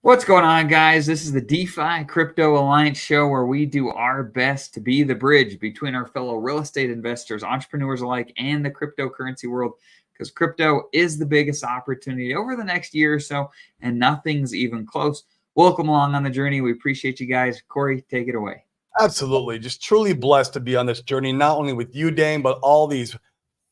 What's going on, guys? This is the DeFi Crypto Alliance show where we do our best to be the bridge between our fellow real estate investors, entrepreneurs alike, and the cryptocurrency world because crypto is the biggest opportunity over the next year or so, and nothing's even close. Welcome along on the journey. We appreciate you guys. Corey, take it away. Absolutely. Just truly blessed to be on this journey, not only with you, Dane, but all these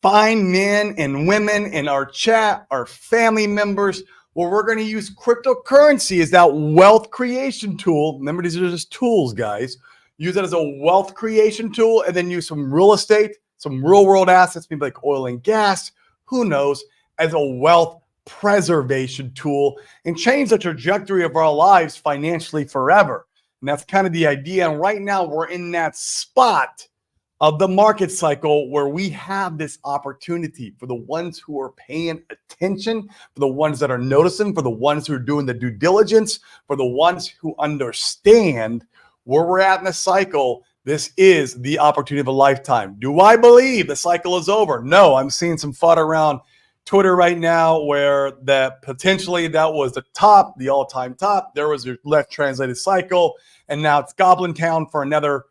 fine men and women in our chat, our family members, where we're going to use cryptocurrency as that wealth creation tool. Remember, these are just tools, guys. Use it as a wealth creation tool and then use some real estate, some real world assets, maybe like oil and gas, who knows, as a wealth preservation tool and change the trajectory of our lives financially forever. And that's kind of the idea. And right now we're in that spot of the market cycle where we have this opportunity for the ones who are paying attention, for the ones that are noticing, for the ones who are doing the due diligence, for the ones who understand where we're at in the cycle. This is the opportunity of a lifetime. Do I believe the cycle is over? No, I'm seeing some FUD around Twitter right now where that potentially that was the top, the all-time top. There was your left translated cycle, and now it's Goblin Town for another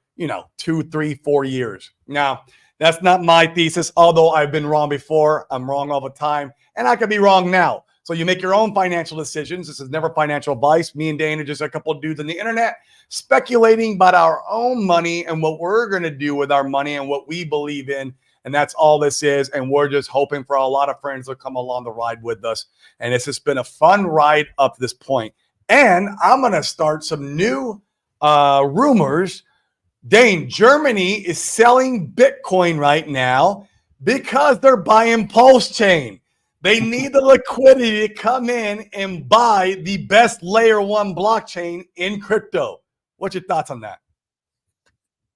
2, 3, 4 years. Now, that's not my thesis, although I've been wrong before. I'm wrong all the time, and I could be wrong now. So you make your own financial decisions. This is never financial advice. Me and Dane are just a couple of dudes on the internet speculating about our own money and what we're going to do with our money and what we believe in. And that's all this is. And we're just hoping for a lot of friends to come along the ride with us. And it's just been a fun ride up to this point. And I'm going to start some new rumors. Dane, Germany is selling Bitcoin right now because they're buying Pulsechain. They need the liquidity to come in and buy the best layer one blockchain in crypto. What's your thoughts on that?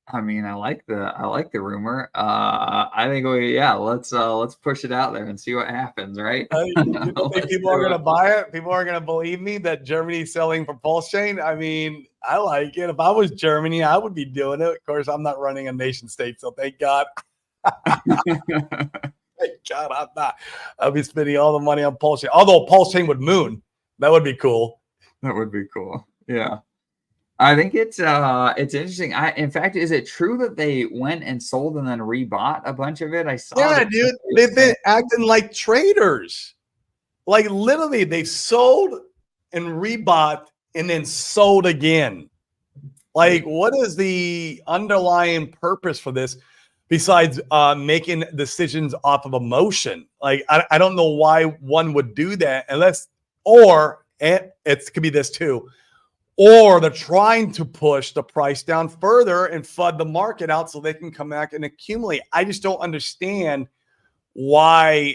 I mean, I like the rumor. I think let's push it out there and see what happens, right? You don't think people are going to buy it? People are going to believe me that Germany's selling for Pulsechain? I mean, I like it. If I was Germany, I would be doing it. Of course, I'm not running a nation state, so thank God. Thank God I'm not. I'll be spending all the money on Pulsechain. Although Pulsechain would moon, that would be cool. That would be cool. Yeah. I think it's interesting. In fact, is it true that they went and sold and then rebought a bunch of it? I saw. Yeah, dude. They've been acting like traders. Like literally, they sold and rebought and then sold again. Like, what is the underlying purpose for this besides making decisions off of emotion? Like, I don't know why one would do that unless, or it could be this too. Or they're trying to push the price down further and flood the market out so they can come back and accumulate. I just don't understand why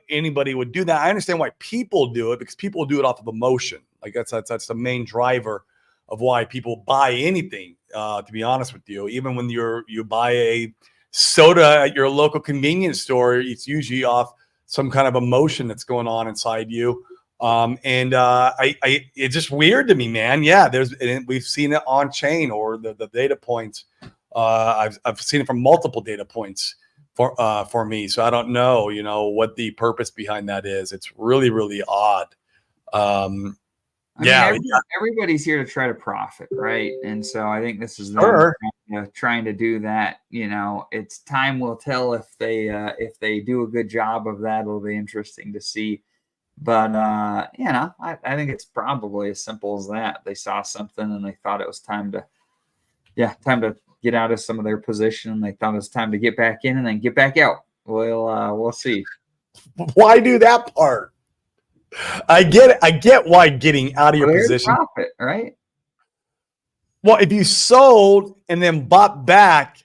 anybody would do that. I understand why people do it because people do it off of emotion. Like that's the main driver of why people buy anything. To be honest with you, even when you buy a soda at your local convenience store, it's usually off some kind of emotion that's going on inside you. It's just weird to me, man. Yeah, we've seen it on chain or the data points. I've seen it from multiple data points for me. So I don't know, what the purpose behind that is. It's really, really odd. Everybody's here to try to profit, right? And so I think this is them trying to do that. It's time will tell if they do a good job of that. It'll be interesting to see. But, I think it's probably as simple as that. They saw something and they thought it was time to get out of some of their position. And they thought it was time to get back in and then get back out. We'll see. Why do that part? I get it. I get why getting out of your position. Profit, right? Well, if you sold and then bought back,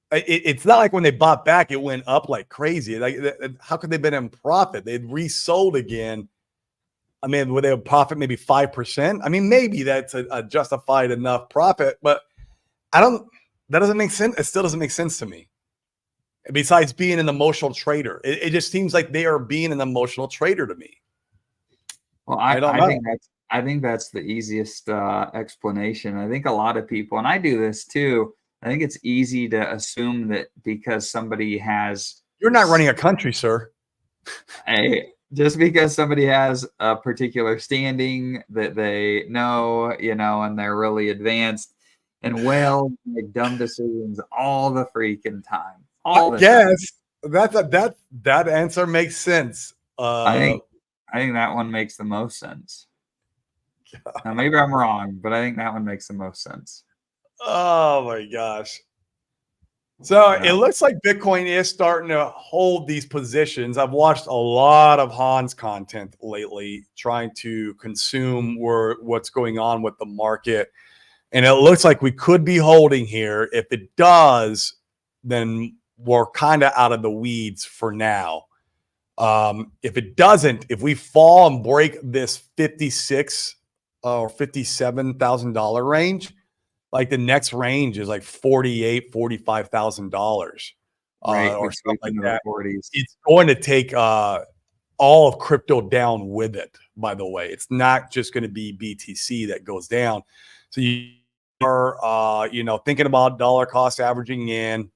it's not like when they bought back, it went up like crazy. Like, how could they have been in profit? They'd resold again. I mean, would they have profit maybe 5%? I mean, maybe that's a justified enough profit, but that doesn't make sense. It still doesn't make sense to me. Besides being an emotional trader, it just seems like they are being an emotional trader to me. Well, I think that's the easiest explanation. I think a lot of people, and I do this too, I think it's easy to assume that because somebody has... You're not running a country, sir. just because somebody has a particular standing that they know, and they're really advanced and make dumb decisions all the freaking time. All the time. That answer makes sense. I think that one makes the most sense. Now, maybe I'm wrong, but I think that one makes the most sense. Oh my gosh. So it looks like Bitcoin is starting to hold these positions. I've watched a lot of Hans content lately, trying to consume what's going on with the market. And it looks like we could be holding here. If it does, then we're kind of out of the weeds for now. If it doesn't, if we fall and break this $56,000 or $57,000 range, like the next range is like $45,000 right, or something like that. 40s. It's going to take all of crypto down with it. By the way, it's not just going to be BTC that goes down. So you are, thinking about dollar cost averaging in.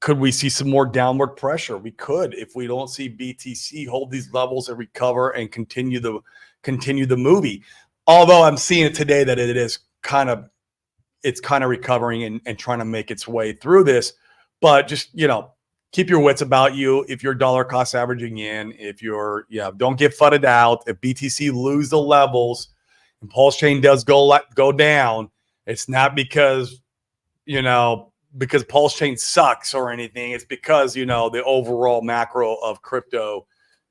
Could we see some more downward pressure? We could, if we don't see BTC hold these levels and recover and continue the movie. Although I'm seeing it today that it's kind of recovering and trying to make its way through this. But just, keep your wits about you. If you're dollar cost averaging in, if you're, don't get fudded out. If BTC lose the levels and Pulsechain does go down, it's not because, because Pulsechain sucks or anything. It's because, the overall macro of crypto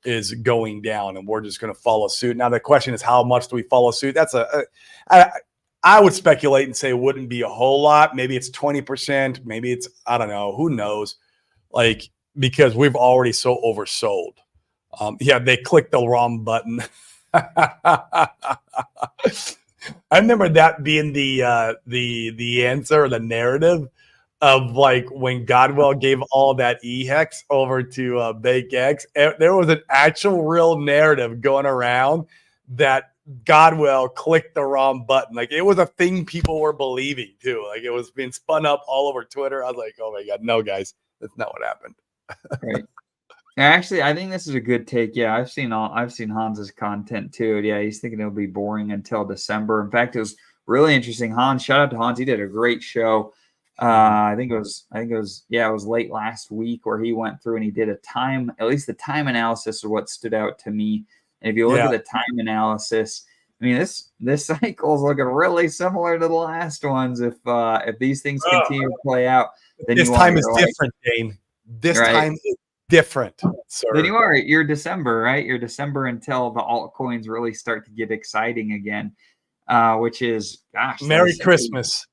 is going down and we're just going to follow suit. Now, the question is, how much do we follow suit? That's I would speculate and say it wouldn't be a whole lot. Maybe it's 20%. Maybe it's, I don't know. Who knows? Like, because we've already so oversold. They clicked the wrong button. I remember that being the answer or the narrative of like when Godwell gave all that EHEX over to BakeX. There was an actual real narrative going around that Godwell clicked the wrong button. Like it was a thing people were believing too. Like it was being spun up all over Twitter. I was like, oh my God, no guys, that's not what happened. Right. Actually, I think this is a good take. Yeah, I've seen Hans's content too. Yeah, he's thinking it'll be boring until December. In fact, it was really interesting. Hans, shout out to Hans. He did a great show. I think it was late last week where he went through and he did at least the time analysis of what stood out to me. And if you look at the time analysis, I mean, this cycle is looking really similar to the last ones. If these things continue to play out, then this time is different, Dane. This time is different, sir. Then you're December, right? You're December until the altcoins really start to get exciting again, which is, gosh, Merry Christmas.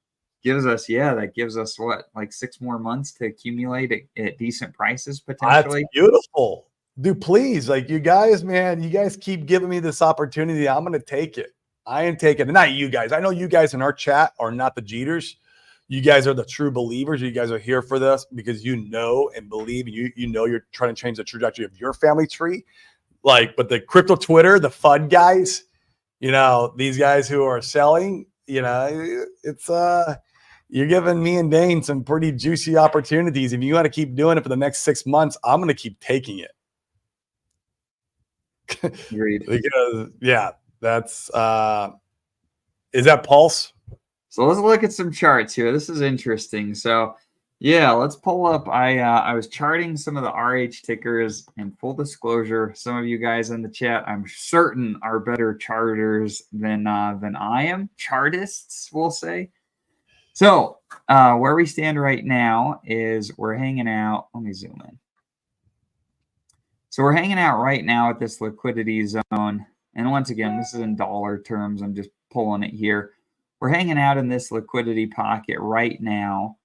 That gives us what, like 6 more months to accumulate at decent prices potentially. That's beautiful. Dude, please, like you guys keep giving me this opportunity. I'm going to take it. I am taking it. Not you guys. I know you guys in our chat are not the Jeters. You guys are the true believers. You guys are here for this because you know and believe, and you know you're trying to change the trajectory of your family tree. Like, but the crypto Twitter, the FUD guys, these guys who are selling, it's you're giving me and Dane some pretty juicy opportunities. If you want to keep doing it for the next 6 months, I'm going to keep taking it. Agreed. Because that's is that Pulse? So let's look at some charts here. This is interesting. So let's pull up. I was charting some of the RH tickers, and full disclosure, some of you guys in the chat, I'm certain, are better charters than I am. Chartists, we'll say. So where we stand right now is we're hanging out. Let me zoom in. So we're hanging out right now at this liquidity zone. And once again, this is in dollar terms. I'm just pulling it here. We're hanging out in this liquidity pocket right now.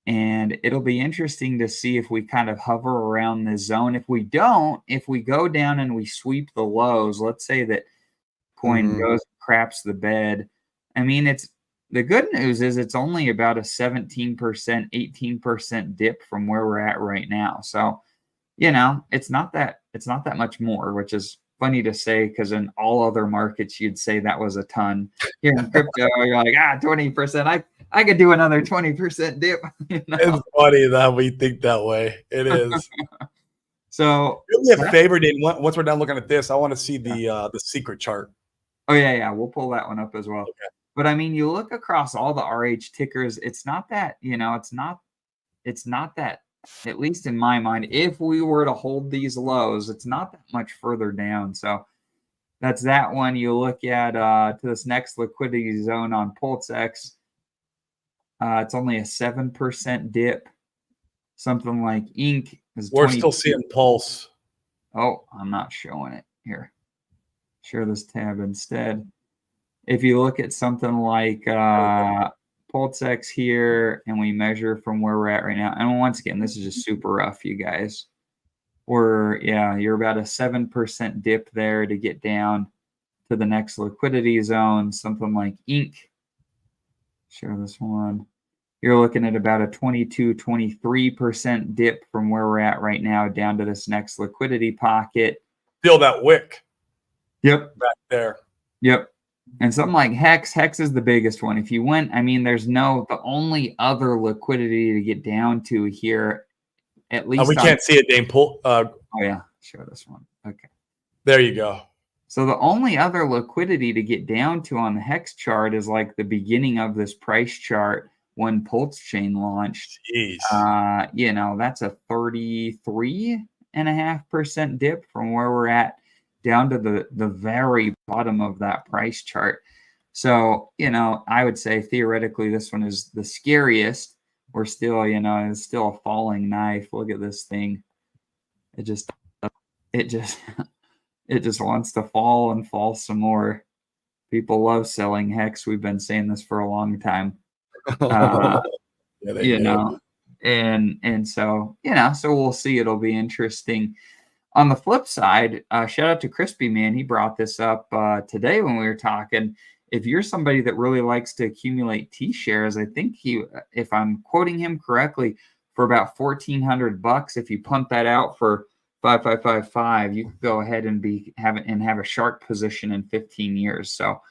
And it'll be interesting to see if we kind of hover around this zone. If we don't, if we go down and we sweep the lows, let's say that coin goes and craps the bed. I mean, the good news is it's only about a 17%, 18% dip from where we're at right now. So, it's not that much more, which is funny to say because in all other markets you'd say that was a ton. Here in crypto, you're like 20%. I could do another 20% dip. It's funny that we think that way. It is. So do me a favor, Dane. Once we're done looking at this, I want to see the secret chart. Oh yeah, we'll pull that one up as well. Okay. But I mean, you look across all the RH tickers, it's not that, it's not that, at least in my mind, if we were to hold these lows, it's not that much further down. So that's that one. You look at to this next liquidity zone on Pulsechain. It's only a 7% dip. Something like Ink is We're still seeing Pulse. Oh, I'm not showing it here. Share this tab instead. If you look at something like Pulsechain here, and we measure from where we're at right now, and once again, this is just super rough, you guys. You're about a 7% dip there to get down to the next liquidity zone. Something like Ink. Share this one. You're looking at about a 23% dip from where we're at right now down to this next liquidity pocket. Feel that wick. Yep. Back there. Yep. And something like Hex is the biggest one. If you went, I mean, the only other liquidity to get down to here, at least. We can't see it, Dane. Oh, yeah. Show this one. Okay. There you go. So the only other liquidity to get down to on the Hex chart is like the beginning of this price chart when Pulsechain launched. Jeez. That's a 33.5% dip from where we're at down to the very bottom of that price chart. So, I would say theoretically this one is the scariest. We're still, it's still a falling knife. Look at this thing. It just wants to fall and fall some more. People love selling Hex. We've been saying this for a long time. And so so we'll see. It'll be interesting. On the flip side, shout out to Crispy Man. He brought this up today when we were talking. If you're somebody that really likes to accumulate T-shares, I think if I'm quoting him correctly, for about $1,400, if you punt that out for 5555, you could go ahead and have a shark position in 15 years. So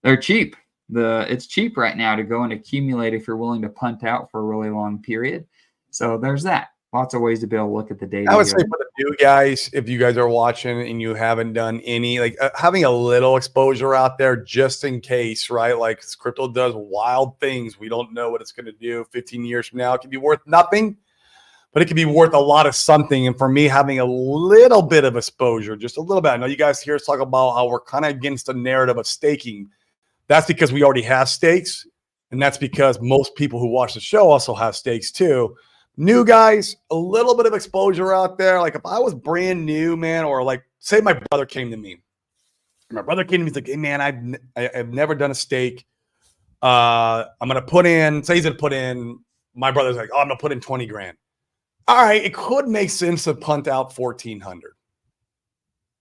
they're cheap. It's cheap right now to go and accumulate if you're willing to punt out for a really long period. So there's that. Lots of ways to be able to look at the data. I would say for the new guys, if you guys are watching and you haven't done any, having a little exposure out there just in case, right? Like crypto does wild things. We don't know what it's going to do 15 years from now. It could be worth nothing, but it could be worth a lot of something. And for me, having a little bit of exposure, just a little bit. I know you guys hear us talk about how we're kind of against the narrative of staking. That's because we already have stakes. And that's because most people who watch the show also have stakes too. New guys, a little bit of exposure out there. Like if I was brand new, man, or like say my brother came to me. My brother came to me, he's like, hey man, I've never done a stake. I'm gonna put in, say he's gonna put in, my brother's like, oh, I'm gonna put in 20 grand. All right, it could make sense to punt out 1,400.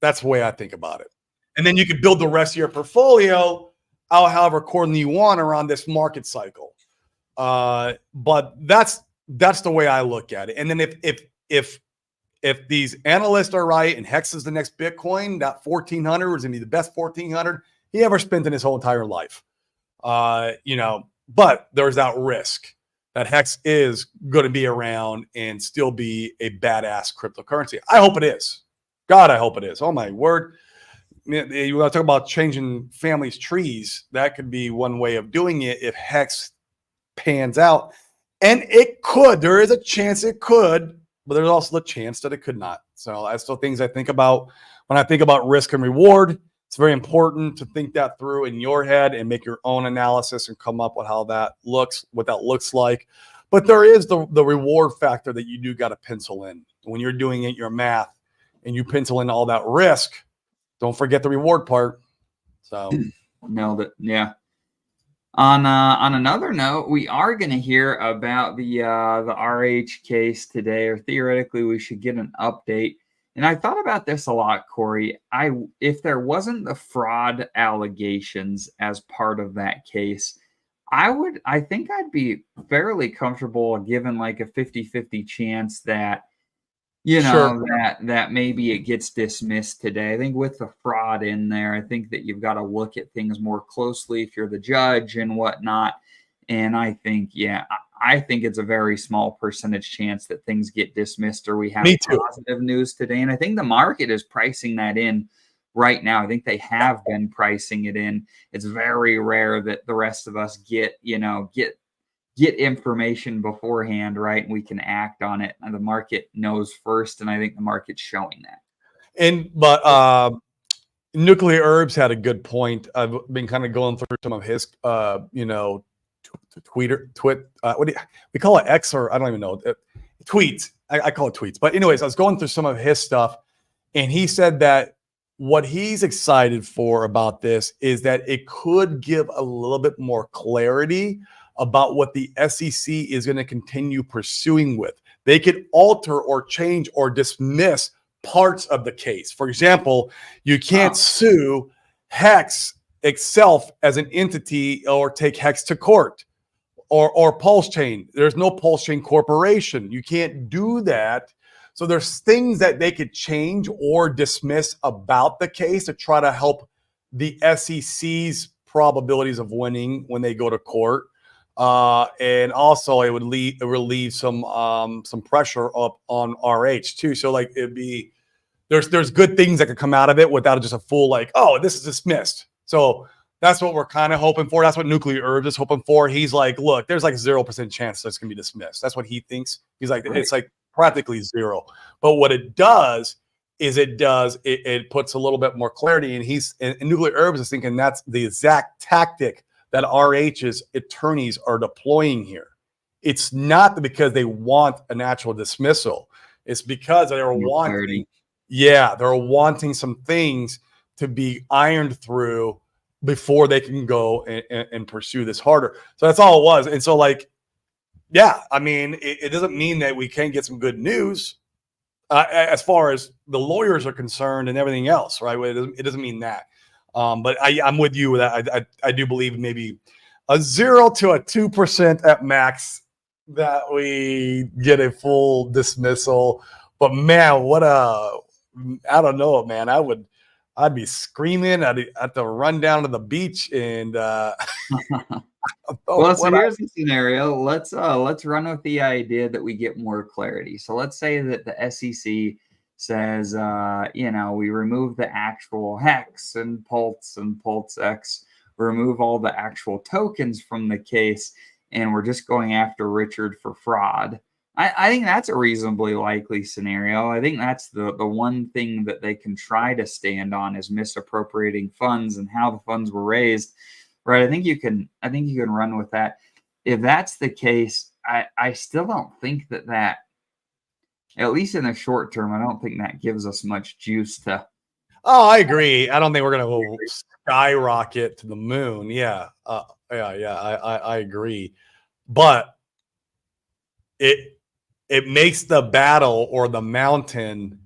That's the way I think about it. And then you could build the rest of your portfolio out however accordingly you want around this market cycle. But that's the way I look at it. And then if these analysts are right and Hex is the next Bitcoin, that 1,400 is going to be the best 1,400 he ever spent in his whole entire life. But there's that risk that Hex is going to be around and still be a badass cryptocurrency. I hope it is. God, I hope it is. Oh my word. You want to talk about changing families' trees. That could be one way of doing it if Hex pans out. And it could. There is a chance it could, but there's also the chance that it could not. So that's the things I think about when I think about risk and reward. It's very important to think that through in your head and make your own analysis and come up with how that looks, what that looks like. But there is the reward factor that you do got to pencil in. When you're doing it, your math, and you pencil in all that risk, don't forget the reward part. So nailed it. Yeah. On another note, we are going to hear about the RH case today, or theoretically, we should get an update. And I thought about this a lot, Corey. If there wasn't the fraud allegations as part of that case, I think I'd be fairly comfortable given like a 50-50 chance that sure. that maybe it gets dismissed today. I think with the fraud in there, I think that you've got to look at things more closely if you're the judge and whatnot. And I think, I think it's a very small percentage chance that things get dismissed or we have Me too. positive news today. And I think the market is pricing that in right now. I think they have been pricing it in. It's very rare that the rest of us get information beforehand, right? And we can act on it. And the market knows first, and I think the market's showing that. But Nuclear Herbs had a good point. I've been kind of going through some of his, we call it X, or I don't even know, tweets. I call it tweets. But anyways, I was going through some of his stuff, and he said that what he's excited for about this is that it could give a little bit more clarity about what the SEC is going to continue pursuing with. They could alter or change or dismiss parts of the case. For example, you can't sue Hex itself as an entity or take Hex to court, or Pulsechain. There's no Pulsechain Corporation. You can't do that. So there's things that they could change or dismiss about the case to try to help the SEC's probabilities of winning when they go to court. And also it would relieve some pressure up on RH too. So like it'd be, there's good things that could come out of it without just a full like, oh, this is dismissed. So that's what we're kind of hoping for. That's what Nuclear Herbs is hoping for. He's like, look, there's like 0% chance that's gonna be dismissed. That's what he thinks. He's like, It's like practically zero. But what it does is it puts a little bit more clarity. And Nuclear Herbs is thinking that's the exact tactic that RH's attorneys are deploying here. It's not because they want a natural dismissal. It's because they're wanting some things to be ironed through before they can go and pursue this harder. So that's all it was. And so like, yeah, I mean, it doesn't mean that we can't get some good news as far as the lawyers are concerned and everything else, right? It doesn't mean that. But I'm with you with that. I do believe maybe a 0 to a 2% at max that we get a full dismissal. But man, I don't know, man. I'd be screaming. I'd have to run down to the beach and. Well, so here's the scenario. Let's run with the idea that we get more clarity. So let's say that the SEC says, we remove the actual Hex and Pulse and PulseX, remove all the actual tokens from the case, and we're just going after Richard for fraud. I think that's a reasonably likely scenario. I think that's the one thing that they can try to stand on is misappropriating funds and how the funds were raised. Right. I think you can run with that. If that's the case, I still don't think that at least in the short term, I don't think that gives us much juice to. Oh, I agree. I don't think we're going to go skyrocket to the moon. Yeah. I agree. But it makes the battle or the mountain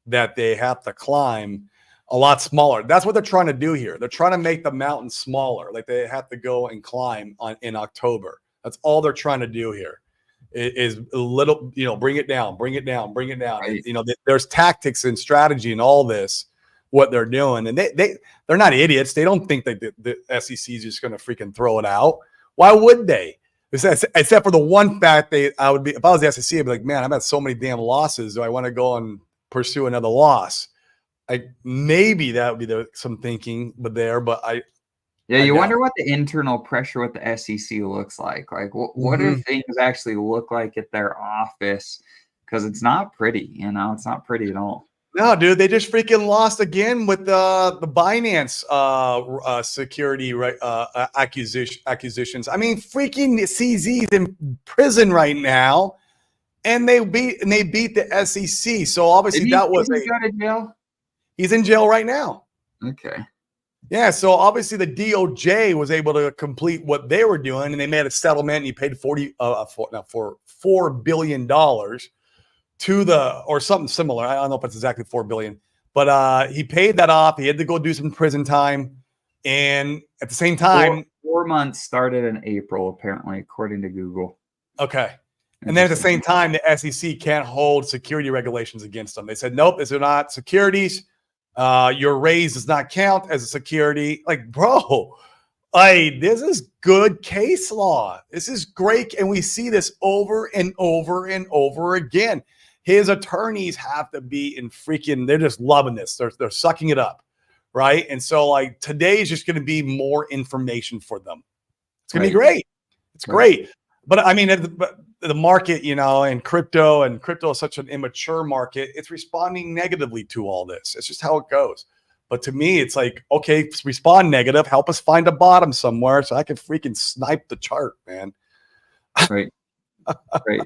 that they have to climb a lot smaller. That's what they're trying to do here. They're trying to make the mountain smaller. Like they have to go and climb in October. That's all they're trying to do here. Is a little, bring it down. Right. There's tactics and strategy in all this, what they're doing. And they're not idiots. They don't think that the SEC is just going to freaking throw it out. Why would they? Except for the one fact I would be, if I was the SEC, I'd be like, man, I've had so many damn losses. Do I want to go and pursue another loss? Maybe that would be some thinking, but you wonder what the internal pressure with the SEC looks like. Like, what do things actually look like at their office? Because it's not pretty, it's not pretty at all. No, dude, they just freaking lost again with the Binance security accusations. I mean, freaking CZ's in prison right now, and they beat the SEC. So obviously he's in jail right now. Okay. Yeah, so obviously the DOJ was able to complete what they were doing, and they made a settlement. And he paid $4 billion or something similar. I don't know if it's exactly $4 billion, but he paid that off. He had to go do some prison time, and at the same time, 4 months started in April, apparently, according to Google. Okay. And then at the same time, the SEC can't hold security regulations against them. They said, nope, these are not securities. Your raise does not count as a security. Like, bro, Hey, this is good case law. This is great. And we see this over and over and over again. His attorneys have to be in freaking, they're just loving this. They're sucking it up. Right. And so like today is just going to be more information for them. It's going to be great. It's great. But I mean, the market, you know, and crypto is such an immature market. It's responding negatively to all this. It's just how it goes. But to me, it's like, okay, respond negative. Help us find a bottom somewhere so I can freaking snipe the chart, man. Right. Right.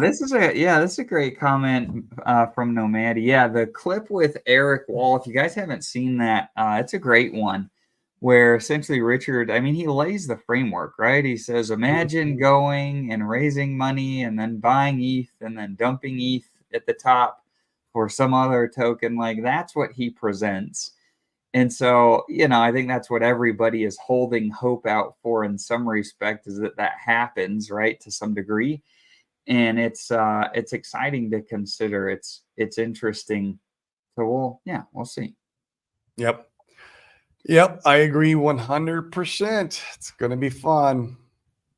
This is a great comment from Nomadi. Yeah, the clip with Eric Wall, if you guys haven't seen that, it's a great one where essentially Richard, I mean, he lays the framework, right? He says, imagine going and raising money and then buying ETH and then dumping ETH at the top for some other token. Like that's what he presents. And so, you know, I think that's what everybody is holding hope out for in some respect, is that happens, right, to some degree. And it's exciting to consider. It's interesting. So we'll see. Yep, I agree 100%. It's gonna be fun.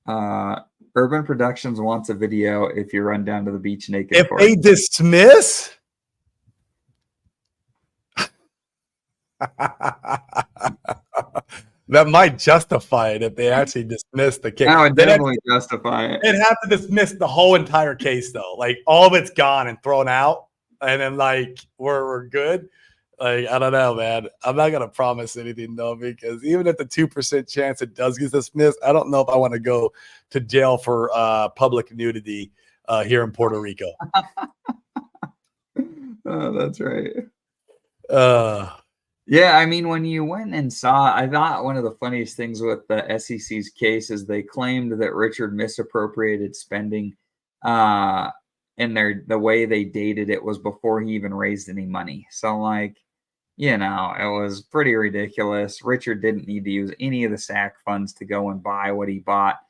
Urban Productions wants a video if you run down to the beach naked. If they dismiss, that might justify it if they actually dismiss the case. That would definitely justify it. They'd have to dismiss the whole entire case, though. Like all of it's gone and thrown out, and then like we're good. Like I don't know, man. I'm not gonna promise anything though, because even at the 2% chance it does get dismissed, I don't know if I want to go to jail for public nudity here in Puerto Rico. Oh, that's right. Yeah, I mean, when you went and saw, I thought one of the funniest things with the SEC's case is they claimed that Richard misappropriated spending, and the way they dated it was before he even raised any money. So, like, you know, it was pretty ridiculous. Richard didn't need to use any of the SAC funds to go and buy what he bought.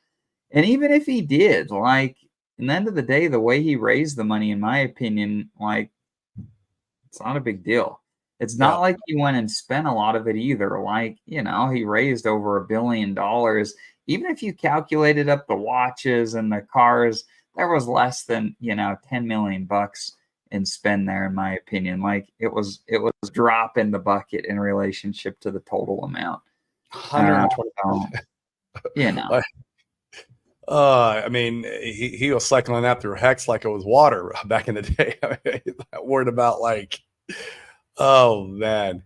And even if he did, like, in the end of the day, the way he raised the money, in my opinion, like, it's not a big deal. It's not like he went and spent a lot of it either. Like, you know, he raised over $1 billion. Even if you calculated up the watches and the cars, there was less than, you know, 10 million bucks in spend there, in my opinion. Like it was a drop in the bucket in relationship to the total amount. 120. You know. I mean, he was cycling that through Hex like it was water back in the day. I mean, he's not worried about like, oh man.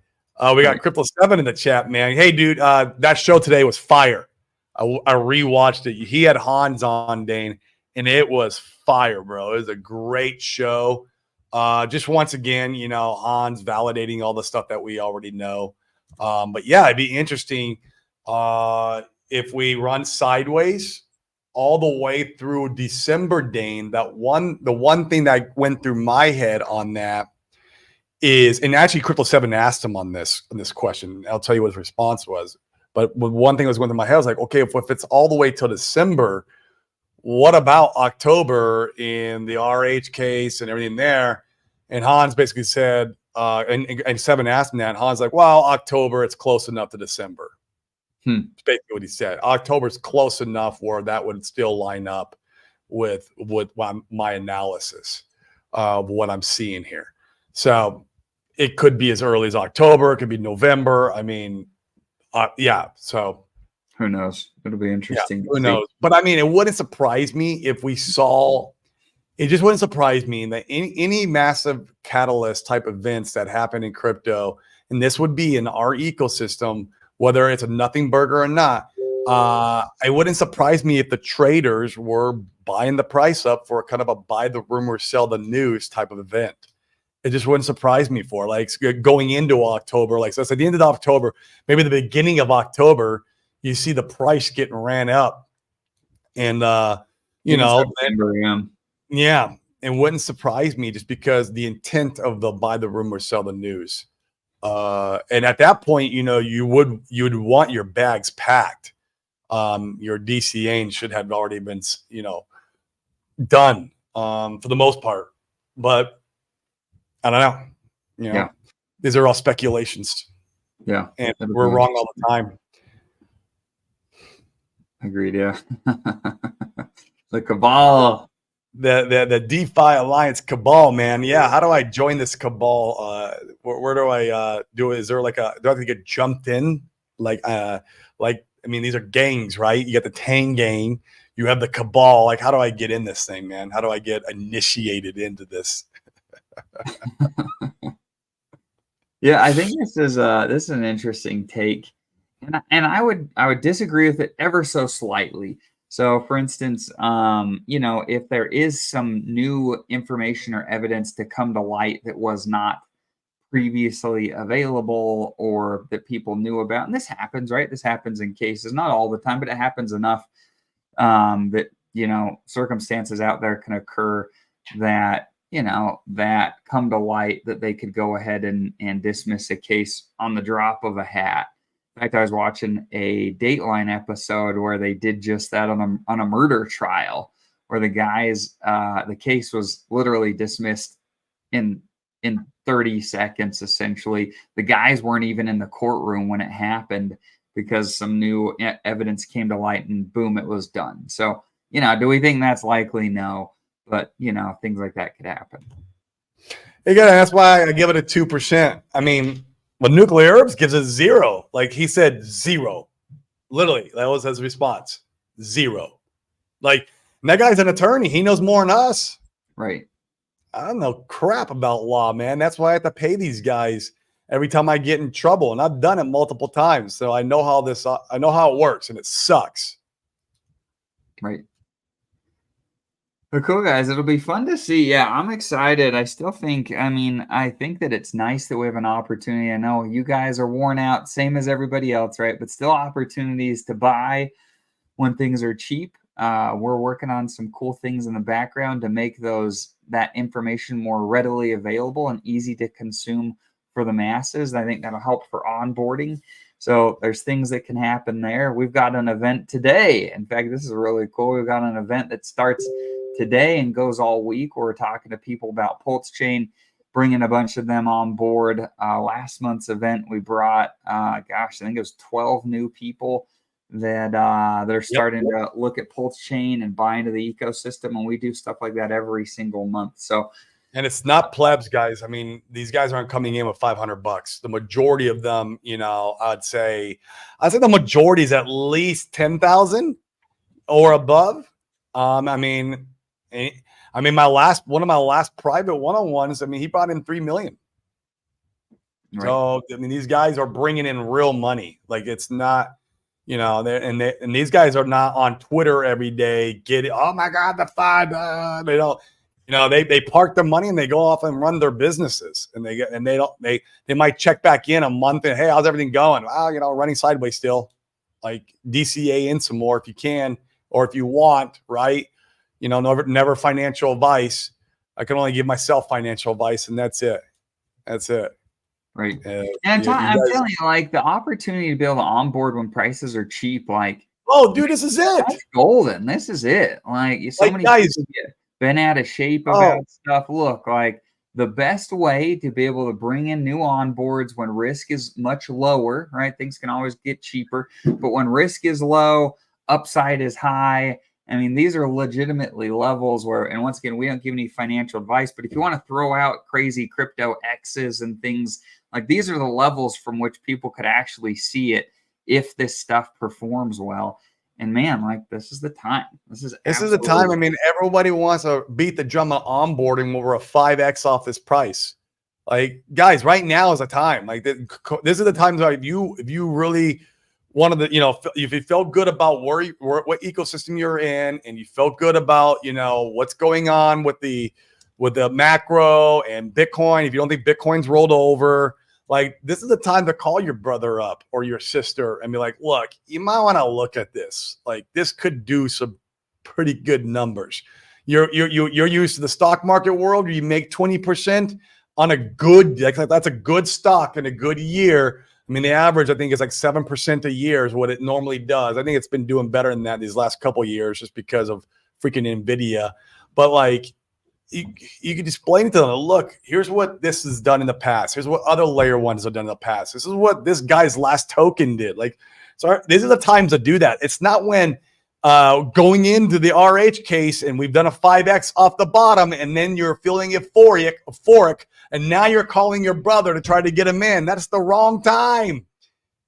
We got Crypto 7 in the chat, man. Hey, dude, that show today was fire. I rewatched it. He had Hans on, Dane, and it was fire, bro. It was a great show. Just once again, you know, Hans validating all the stuff that we already know. But yeah, it'd be interesting if we run sideways all the way through December, Dane. The one thing that went through my head on that is, and actually Crypto 7 asked him on this question. I'll tell you what his response was. But one thing that was going through my head, I was like, okay, if it's all the way till December, what about October in the RH case and everything there? And Hans basically said, and 7 asked him that, and Hans like, well, October, it's close enough to December. That's basically what he said. October's close enough where that would still line up with my analysis of what I'm seeing here. So it could be as early as October. It could be November. I mean, yeah. So who knows? It'll be interesting. Yeah, who knows? But I mean, it wouldn't surprise me if we saw. It just wouldn't surprise me that any massive catalyst type events that happen in crypto, and this would be in our ecosystem, whether it's a nothing burger or not. It wouldn't surprise me if the traders were buying the price up for kind of a buy the rumor, sell the news type of event. It just wouldn't surprise me for like going into October. Like, so it's at the end of October, maybe the beginning of October, you see the price getting ran up. And, you know, yeah, it wouldn't surprise me just because the intent of the buy the rumor, sell the news. And at that point, you know, you'd want your bags packed. Your DCA should have already been, you know, done for the most part. But I don't know. You know, these are all speculations. Yeah. And we're wrong all the time. Agreed. Yeah. The cabal. The DeFi Alliance cabal, man. Yeah. How do I join this cabal? Where do I do it? Is there like do I have to get jumped in? I mean, these are gangs, right? You got the Tang gang, you have the cabal. Like, how do I get in this thing, man? How do I get initiated into this? Yeah, I think this is an interesting take, and I would disagree with it ever so slightly. So, for instance, if there is some new information or evidence to come to light that was not previously available or that people knew about, and this happens, right? This happens in cases, not all the time, but it happens enough that circumstances out there can occur that that come to light that they could go ahead and dismiss a case on the drop of a hat. In fact, I was watching a Dateline episode where they did just that on a murder trial, where the case was literally dismissed in 30 seconds. Essentially, the guys weren't even in the courtroom when it happened because some new evidence came to light, and boom, it was done. So, do we think that's likely? No. But, things like that could happen. Again, that's why I give it a 2%. I mean, but Nuclear Herbs gives it 0. Like, he said 0. Literally, that was his response. 0. Like, and that guy's an attorney. He knows more than us. Right. I don't know crap about law, man. That's why I have to pay these guys every time I get in trouble. And I've done it multiple times. So I know how it works, and it sucks. Right. But cool, guys. It'll be fun to see. Yeah, I'm excited. I still think, I think that it's nice that we have an opportunity. I know you guys are worn out, same as everybody else, right? But still opportunities to buy when things are cheap. We're working on some cool things in the background to make that information more readily available and easy to consume for the masses. I think that'll help for onboarding. So there's things that can happen there. We've got an event today. In fact, this is really cool. We've got an event that starts today and goes all week. We're talking to people about Pulsechain, bringing a bunch of them on board. Last month's event, we brought, I think it was 12 new people that they're starting to look at Pulsechain and buy into the ecosystem. And we do stuff like that every single month. So, and it's not plebs, guys. I mean, these guys aren't coming in with $500. The majority of them, I'd say the majority is at least 10,000 or above. One of my last private one-on-ones, he brought in 3 million. Right. So, these guys are bringing in real money. Like, it's not, and these guys are not on Twitter every day oh my God, the FUD. They don't. They park their money and they go off and run their businesses, and they might check back in a month and, hey, how's everything going? Well, running sideways still. Like, DCA in some more if you can, or if you want, right? Never financial advice. I can only give myself financial advice, and that's it. That's it. Right. And I'm telling you, like, the opportunity to be able to onboard when prices are cheap, like, oh, dude, this is it. That's golden. This is it. Like, so many guys get been out of shape about stuff. Look, like, the best way to be able to bring in new onboards when risk is much lower, right? Things can always get cheaper, but when risk is low, upside is high. These are legitimately levels where, and once again, we don't give any financial advice, but if you want to throw out crazy crypto X's and things, like, these are the levels from which people could actually see it if this stuff performs well. And man, like, this is the time. This is the time. Everybody wants to beat the drum of onboarding when we're a 5x off this price. Like, guys, right now is the time. Like, this is the time that if you really wanted to, if you felt good about what ecosystem you're in, and you felt good about, what's going on with the macro and Bitcoin, if you don't think Bitcoin's rolled over, like, this is the time to call your brother up or your sister and be like, look, you might want to look at this. Like, this could do some pretty good numbers. You're used to the stock market world where you make 20% on a good, like, that's a good stock in a good year. The average, I think, is like 7% a year is what it normally does. I think it's been doing better than that these last couple of years just because of freaking NVIDIA. But, like, you can explain to them, look, here's what this has done in the past. Here's what other layer ones have done in the past. This is what this guy's last token did. Like, so these are the times to do that. It's not when going into the RH case and we've done a 5X off the bottom and then you're feeling euphoric and now you're calling your brother to try to get him in. That's the wrong time.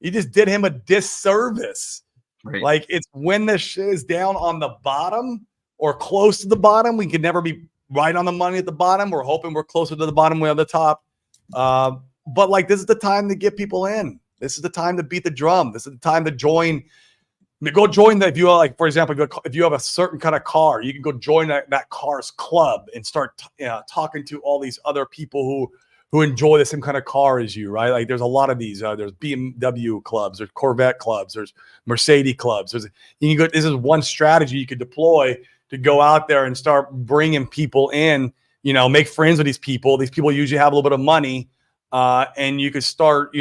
You just did him a disservice. Right. Like, it's when the shit is down on the bottom or close to the bottom. We can never be right on the money at the bottom. We're hoping we're closer to the bottom, way on the top. But like, this is the time to get people in. This is the time to beat the drum. This is the time to join. Go join that. If you like, for example, if you have a certain kind of car, you can go join that car's club and start talking to all these other people who enjoy the same kind of car as you, right? Like, there's a lot of these. There's BMW clubs, there's Corvette clubs, there's Mercedes clubs. You can go. This is one strategy you could deploy to go out there and start bringing people in. Make friends with these people. These people usually have a little bit of money, and you could start,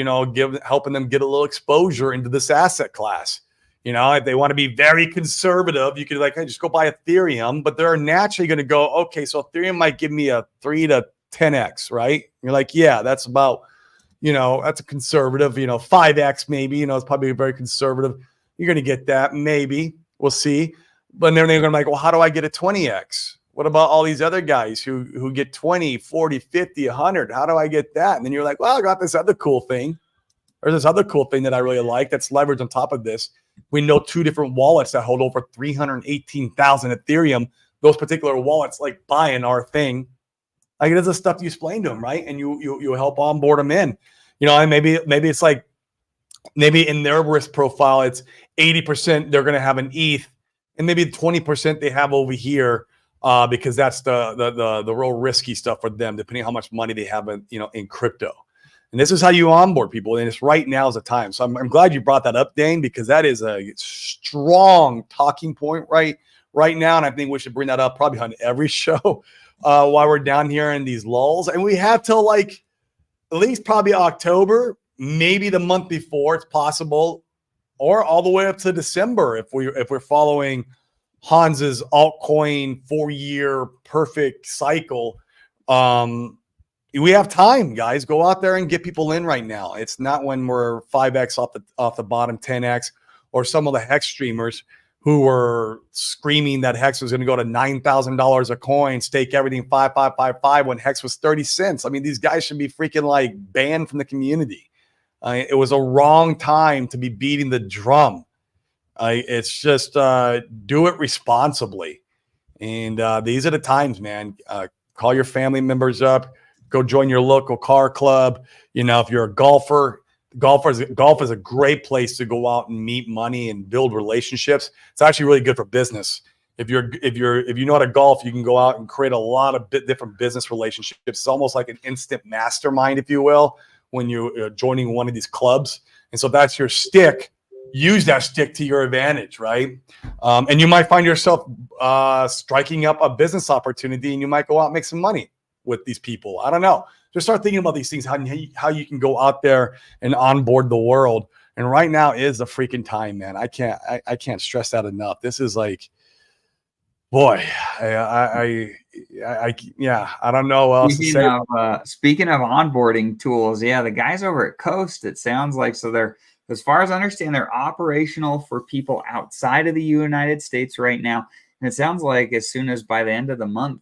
helping them get a little exposure into this asset class. If they want to be very conservative, you could hey, just go buy Ethereum, but they're naturally going to go, okay, so Ethereum might give me a 3 to 10x, right? You're like, yeah, that's about, that's a conservative, 5x maybe, it's probably very conservative. You're going to get that. Maybe we'll see. But then they're going to be like, well, how do I get a 20x? What about all these other guys who get 20, 40, 50, 100? How do I get that? And then you're like, well, I got this other cool thing. Or this other cool thing that I really like that's leveraged on top of this. We know 2 different wallets that hold over 318,000 Ethereum. Those particular wallets like buying our thing. Like, it is the stuff you explain to them, right? And you help onboard them in. And maybe it's like, maybe in their risk profile, it's 80% they're going to have an ETH, and maybe 20% they have over here, because that's the real risky stuff for them, depending on how much money they have in crypto. And this is how you onboard people. And it's right now is the time. So I'm glad you brought that up, Dane, because that is a strong talking point right now. And I think we should bring that up probably on every show while we're down here in these lulls. And we have till at least probably October, maybe the month before it's possible, or all the way up to December if we're following Hans's altcoin 4-year perfect cycle. We have time, guys. Go out there and get people in right now. It's not when we're 5x off the bottom, 10x, or some of the Hex streamers who were screaming that Hex was going to go to $9,000 a coin, stake everything 5555 when Hex was 30 cents. I mean, these guys should be freaking banned from the community. It was a wrong time to be beating the drum. It's just do it responsibly. And these are the times, man. Call your family members up. Go join your local car club. If you're a golfer, golf is a great place to go out and meet money and build relationships. It's actually really good for business. If you know how to golf, you can go out and create a lot of different business relationships. It's almost like an instant mastermind, if you will, when you're joining one of these clubs. And so that's your stick. Use that stick to your advantage, right? And you might find yourself striking up a business opportunity, and you might go out and make some money with these people. I don't know. Just start thinking about these things, how you can go out there and onboard the world. And right now is the freaking time, man. I can't stress that enough. This is boy, I don't know what else to say. Speaking of onboarding tools, the guys over at Coast, it sounds like, so they're, as far as I understand, they're operational for people outside of the United States right now. And it sounds like as soon as by the end of the month,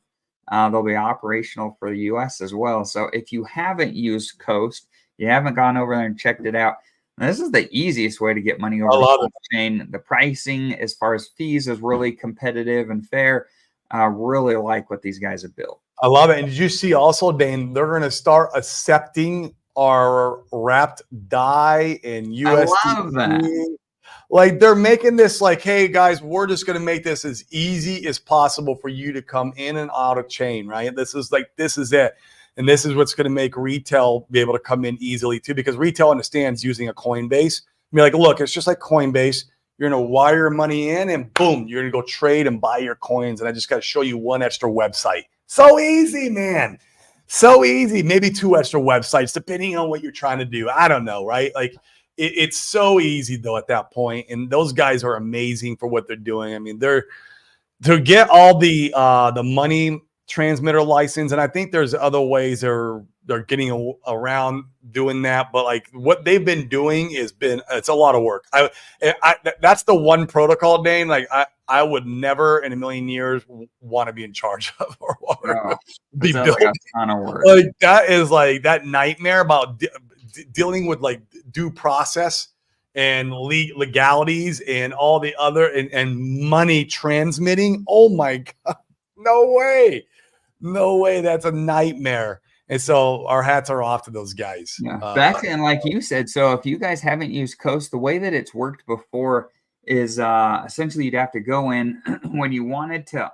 they'll be operational for the US as well. So if you haven't used Coast, you haven't gone over there and checked it out, this is the easiest way to get money over the Pulsechain. The pricing, as far as fees, is really competitive and fair. Really like what these guys have built. I love it. And did you see also, Dane, they're going to start accepting our wrapped DAI and USDT. I love that. They're making this hey guys, we're just going to make this as easy as possible for you to come in and out of chain, right? This is it. And this is what's going to make retail be able to come in easily too, because retail understands using a Coinbase. Look, it's just like Coinbase. You're going to wire money in and boom, you're going to go trade and buy your coins. And I just got to show you one extra website. So easy, man. So easy. Maybe 2 extra websites, depending on what you're trying to do. I don't know, right? It's so easy though at that point. And those guys are amazing for what they're doing. They're to get all the money transmitter license, and I think there's other ways they're getting around doing that. But like what they've been doing it's a lot of work. That's the one protocol, Dane. Like I would never in a million years want to be in charge of or be built. Like a ton of work. Like that is like that nightmare about dealing with like due process and legalities and all the other and money transmitting. Oh my God. No way. That's a nightmare. And so our hats are off to those guys. Yeah. And like you said, so if you guys haven't used Coast, the way that it's worked before is essentially you'd have to go in when you wanted to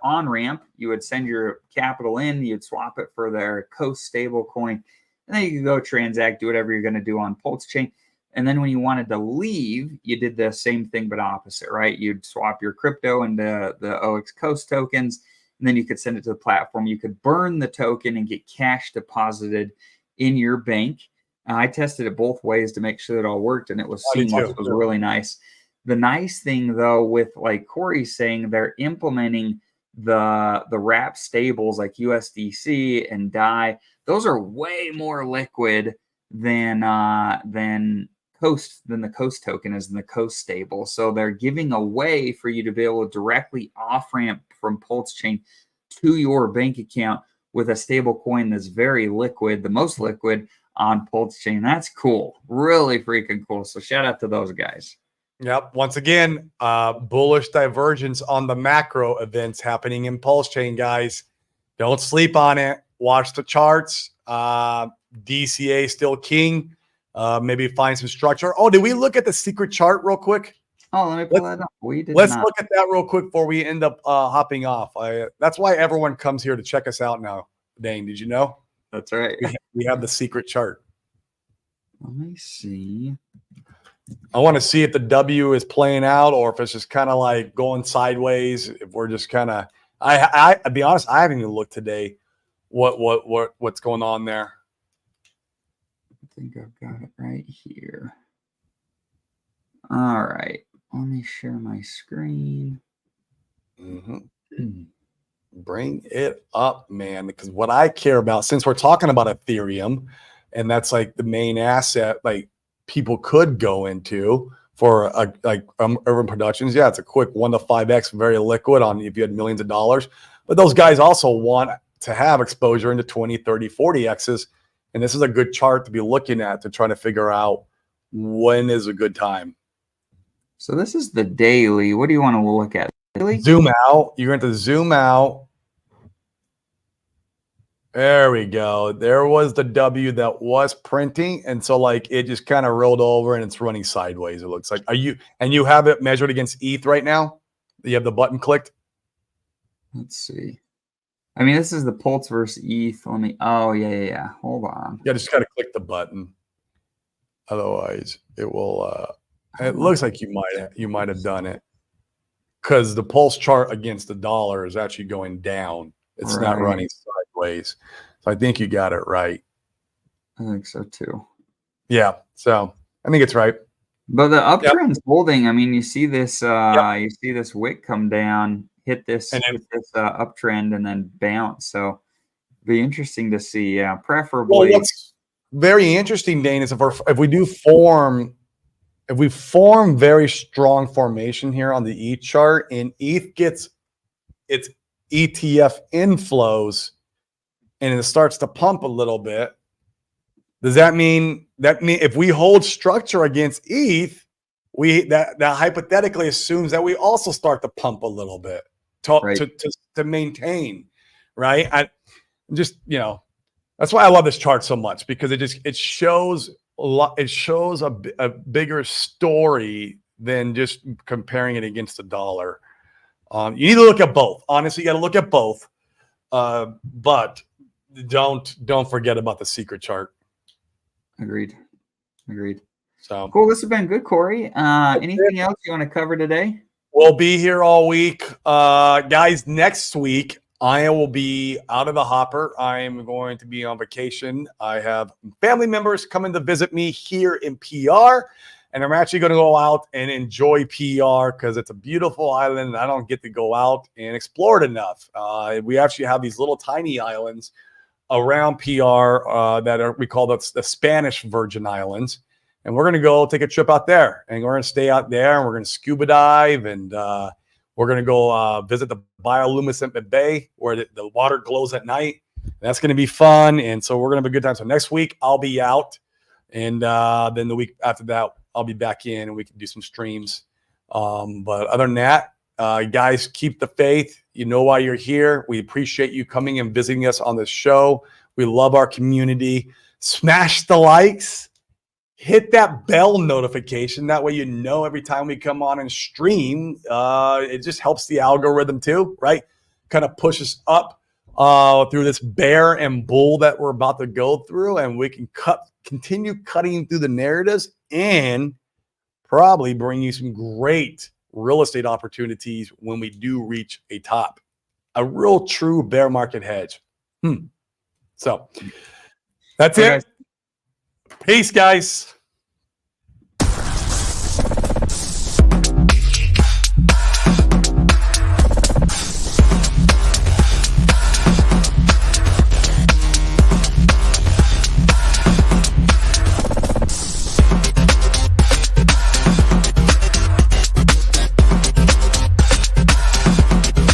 on ramp, you would send your capital in, you'd swap it for their Coast stable coin, and then you could go transact, do whatever you're going to do on Pulsechain. And then when you wanted to leave, you did the same thing, but opposite, right? You'd swap your crypto into the OX Coast tokens, and then you could send it to the platform. You could burn the token and get cash deposited in your bank. I tested it both ways to make sure it all worked, and it was seamless. It was really nice. The nice thing, though, with like Corey's saying, they're implementing the wrap stables like USDC and DAI. Those are way more liquid than the Coast token is in the Coast stable. So they're giving a way for you to be able to directly off ramp from Pulsechain to your bank account with a stable coin that's very liquid, the most liquid on Pulsechain. That's cool. Really freaking cool. So shout out to those guys. Yep. Once again, bullish divergence on the macro events happening in Pulsechain, guys. Don't sleep on it. Watch the charts. DCA still king. Maybe find some structure. Oh, did we look at the secret chart real quick? Oh, let me pull that up. Let's look at that real quick before we end up hopping off. That's why everyone comes here to check us out now. Dane, did you know? That's right. We have the secret chart. Let me see. I want to see if the W is playing out or if it's just kind of like going sideways. If we're just kind of, I'll be honest, I haven't even looked today. What's going on there? I think I've got it right here. All right. Let me share my screen. Mm-hmm. Bring it up, man, because what I care about, since we're talking about Ethereum, and that's like the main asset, like people could go into for Urban Productions. Yeah, it's a quick 1 to 5x, very liquid on if you had millions of dollars. But those guys also want to have exposure into 20, 30, 40 X's. And this is a good chart to be looking at to try to figure out when is a good time. So this is the daily. What do you want to look at? Daily? Zoom out. You're going to zoom out. There we go. There was the W that was printing. And so like it just kind of rolled over and it's running sideways. It looks like, you have it measured against ETH right now? You have the button clicked? Let's see. I mean, this is the Pulse versus ETH. Oh yeah. Hold on. Yeah, just gotta click the button. Otherwise, it will. It looks like you might have done it because the Pulse chart against the dollar is actually going down. It's not running sideways. So I think you got it right. I think so too. Yeah. So I think it's right. But the uptrend's holding. I mean, you see this. You see this wick come down, hit this uptrend, and then bounce. So be interesting to see. Yeah, preferably. Well, what's very interesting, Dane, is if we form very strong formation here on the ETH chart, and ETH gets its ETF inflows, and it starts to pump a little bit. Does that mean if we hold structure against ETH, that hypothetically assumes that we also start to pump a little bit to maintain, right? That's why I love this chart so much, because it shows a lot. It shows a bigger story than just comparing it against the dollar. You need to look at both. Honestly, you got to look at both, but don't forget about the secret chart. Agreed. So cool. This has been good, Corey. Anything else you want to cover today? We'll be here all week, guys. Next week, I will be out of the hopper. I am going to be on vacation. I have family members coming to visit me here in PR, And I'm actually going to go out and enjoy PR because it's a beautiful island. And I don't get to go out and explore it enough. We actually have these little tiny islands around PR we call the Spanish Virgin Islands. And we're going to go take a trip out there. And we're going to stay out there and we're going to scuba dive. And we're going to go visit the bioluminescent bay where the water glows at night. That's going to be fun. And so we're going to have a good time. So next week I'll be out. And then the week after that, I'll be back in and we can do some streams. But other than that, guys, keep the faith. You know why you're here. We appreciate you coming and visiting us on this show. We love our community. Smash the likes. Hit that bell notification. That way you know every time we come on and stream. It just helps the algorithm too, right? Kind of pushes up through this bear and bull that we're about to go through. And we can continue cutting through the narratives and probably bring you some great real estate opportunities when we do reach a top, a real true bear market hedge. So that's it. Peace, guys.